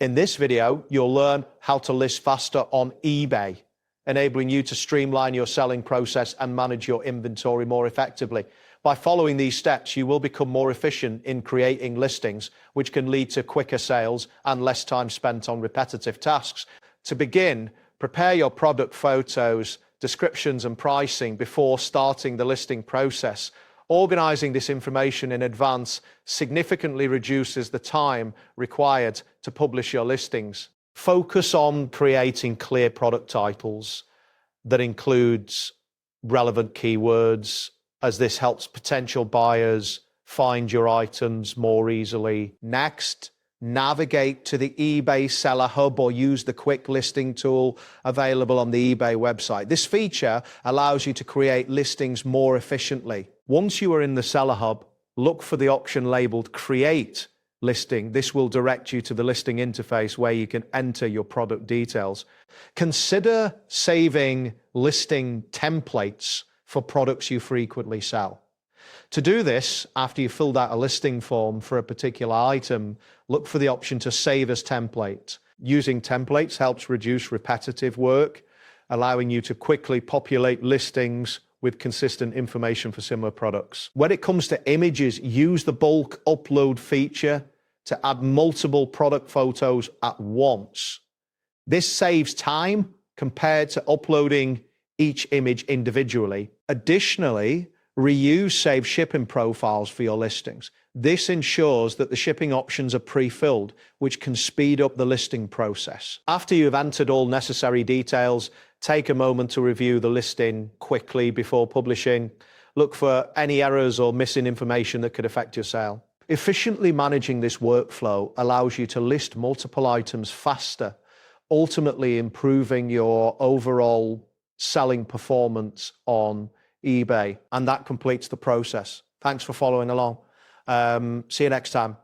In this video, you'll learn how to list faster on eBay, enabling you to streamline your selling process and manage your inventory more effectively. By following these steps, you will become more efficient in creating listings, which can lead to quicker sales and less time spent on repetitive tasks. To begin, prepare your product photos, descriptions, and pricing before starting the listing process. Organizing this information in advance significantly reduces the time required to publish your listings. Focus on creating clear product titles that includes relevant keywords, as this helps potential buyers find your items more easily. Next, navigate to the eBay Seller Hub or use the quick listing tool available on the eBay website. This feature allows you to create listings more efficiently. Once you are in the Seller Hub, look for the option labeled Create Listing. This will direct you to the listing interface where you can enter your product details. Consider saving listing templates for products you frequently sell. To do this, after you've filled out a listing form for a particular item, look for the option to save as template. Using templates helps reduce repetitive work, allowing you to quickly populate listings with consistent information for similar products. When it comes to images, use the bulk upload feature to add multiple product photos at once. This saves time compared to uploading each image individually. Additionally, reuse saved shipping profiles for your listings. This ensures that the shipping options are pre-filled, which can speed up the listing process. After you've entered all necessary details, take a moment to review the listing quickly before publishing. Look for any errors or missing information that could affect your sale. Efficiently managing this workflow allows you to list multiple items faster, ultimately improving your overall selling performance on eBay. And that completes the process. Thanks for following along. See you next time.